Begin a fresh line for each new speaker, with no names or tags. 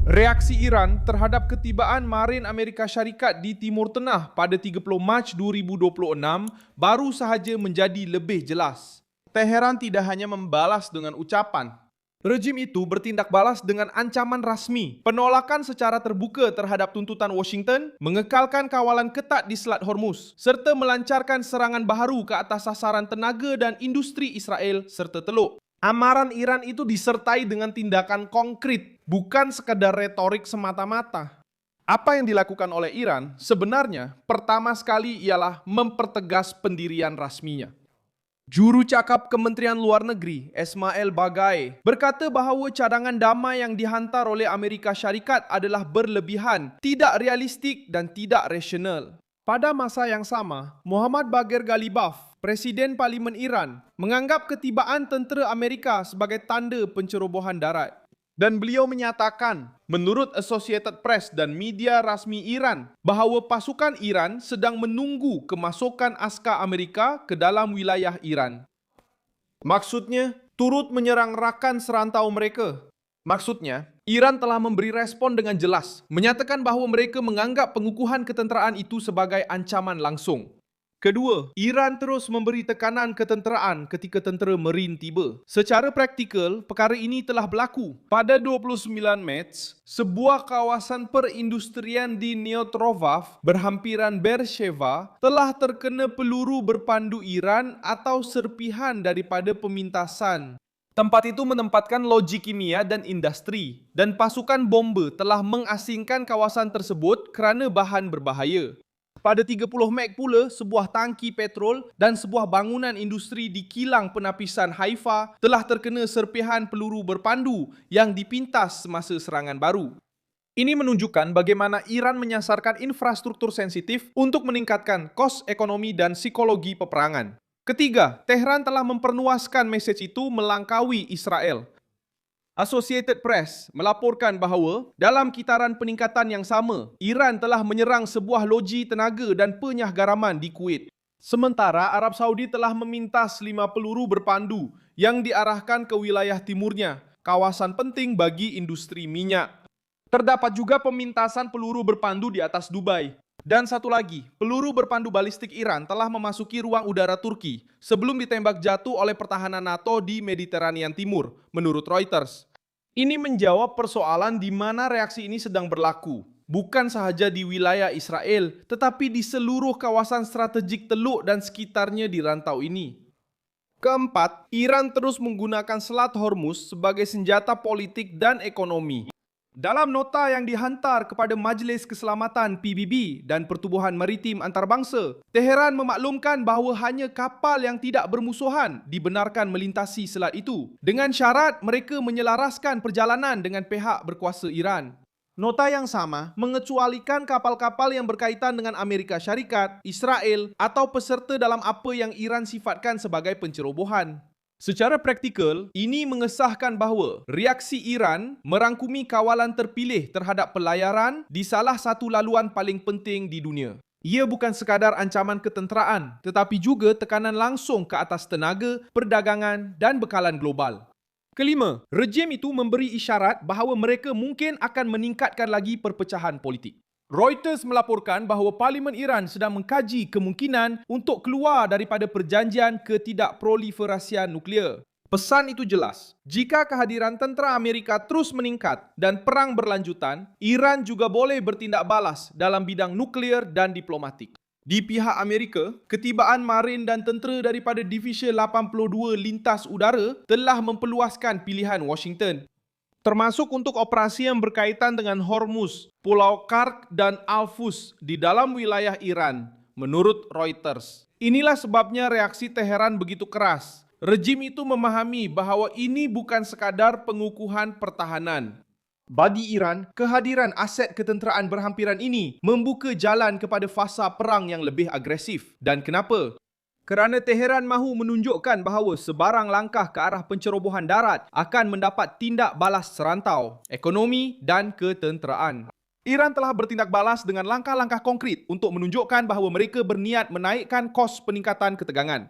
Reaksi Iran terhadap ketibaan Marin Amerika Syarikat di Timur Tengah pada 30 Mac 2026 baru sahaja menjadi lebih jelas.
Teheran tidak hanya membalas dengan ucapan.
Rejim itu bertindak balas dengan ancaman rasmi, penolakan secara terbuka terhadap tuntutan Washington, mengekalkan kawalan ketat di Selat Hormuz, serta melancarkan serangan baharu ke atas sasaran tenaga dan industri Israel serta Teluk. Amaran Iran itu disertai dengan tindakan konkret, bukan sekadar retorik semata-mata. Apa yang dilakukan oleh Iran sebenarnya pertama sekali ialah mempertegas pendirian rasminya. Juru cakap Kementerian Luar Negeri, Esmail Bagai, berkata bahawa cadangan damai yang dihantar oleh Amerika Syarikat adalah berlebihan, tidak realistik dan tidak rasional. Pada masa yang sama, Muhammad Bagher Ghalibaf, Presiden Parlimen Iran, menganggap ketibaan tentera Amerika sebagai tanda pencerobohan darat.
Dan beliau menyatakan, menurut Associated Press dan media rasmi Iran, bahawa pasukan Iran sedang menunggu kemasukan askar Amerika ke dalam wilayah Iran.
Maksudnya, turut menyerang rakan serantau mereka. Maksudnya, Iran telah memberi respon dengan jelas, menyatakan bahawa mereka menganggap pengukuhan ketenteraan itu sebagai ancaman langsung. Kedua, Iran terus memberi tekanan ketenteraan ketika tentera Marine tiba. Secara praktikal, perkara ini telah berlaku. Pada 29 Mac, sebuah kawasan perindustrian di Neotrovav, berhampiran Beersheva, telah terkena peluru berpandu Iran atau serpihan daripada pemintasan. Tempat itu menempatkan loji kimia dan industri, dan pasukan bomba telah mengasingkan kawasan tersebut kerana bahan berbahaya. Pada 30 Mac pula, sebuah tangki petrol dan sebuah bangunan industri di kilang penapisan Haifa telah terkena serpihan peluru berpandu yang dipintas semasa serangan baru. Ini menunjukkan bagaimana Iran menyasarkan infrastruktur sensitif untuk meningkatkan kos ekonomi dan psikologi peperangan. Ketiga, Tehran telah memperluaskan mesej itu melangkaui Israel. Associated Press melaporkan bahawa dalam kitaran peningkatan yang sama, Iran telah menyerang sebuah loji tenaga dan penyahgaraman di Kuwait. Sementara Arab Saudi telah memintas 5 peluru berpandu yang diarahkan ke wilayah timurnya, kawasan penting bagi industri minyak. Terdapat juga pemintasan peluru berpandu di atas Dubai. Dan satu lagi, peluru berpandu balistik Iran telah memasuki ruang udara Turki sebelum ditembak jatuh oleh pertahanan NATO di Mediterania Timur, menurut Reuters. Ini menjawab persoalan di mana reaksi ini sedang berlaku, bukan sahaja di wilayah Israel, tetapi di seluruh kawasan strategik Teluk dan sekitarnya di rantau ini. Keempat, Iran terus menggunakan Selat Hormuz sebagai senjata politik dan ekonomi. Dalam nota yang dihantar kepada Majlis Keselamatan PBB dan Pertubuhan Maritim Antarabangsa, Teheran memaklumkan bahawa hanya kapal yang tidak bermusuhan dibenarkan melintasi selat itu, dengan syarat mereka menyelaraskan perjalanan dengan pihak berkuasa Iran. Nota yang sama mengecualikan kapal-kapal yang berkaitan dengan Amerika Syarikat, Israel atau peserta dalam apa yang Iran sifatkan sebagai pencerobohan. Secara praktikal, ini mengesahkan bahawa reaksi Iran merangkumi kawalan terpilih terhadap pelayaran di salah satu laluan paling penting di dunia. Ia bukan sekadar ancaman ketenteraan, tetapi juga tekanan langsung ke atas tenaga, perdagangan dan bekalan global. Kelima, rejim itu memberi isyarat bahawa mereka mungkin akan meningkatkan lagi perpecahan politik. Reuters melaporkan bahawa Parlimen Iran sedang mengkaji kemungkinan untuk keluar daripada perjanjian ketidakproliferasian nuklear. Pesan itu jelas, jika kehadiran tentera Amerika terus meningkat dan perang berlanjutan, Iran juga boleh bertindak balas dalam bidang nuklear dan diplomatik. Di pihak Amerika, ketibaan marin dan tentera daripada Divisi 82 Lintas Udara telah memperluaskan pilihan Washington, termasuk untuk operasi yang berkaitan dengan Hormuz, Pulau Kark dan Al-Fus di dalam wilayah Iran, menurut Reuters. Inilah sebabnya reaksi Teheran begitu keras. Rejim itu memahami bahawa ini bukan sekadar pengukuhan pertahanan. Bagi Iran, kehadiran aset ketenteraan berhampiran ini membuka jalan kepada fasa perang yang lebih agresif. Dan kenapa? Kerana Teheran mahu menunjukkan bahawa sebarang langkah ke arah pencerobohan darat akan mendapat tindak balas serantau, ekonomi dan ketenteraan. Iran telah bertindak balas dengan langkah-langkah konkret untuk menunjukkan bahawa mereka berniat menaikkan kos peningkatan ketegangan.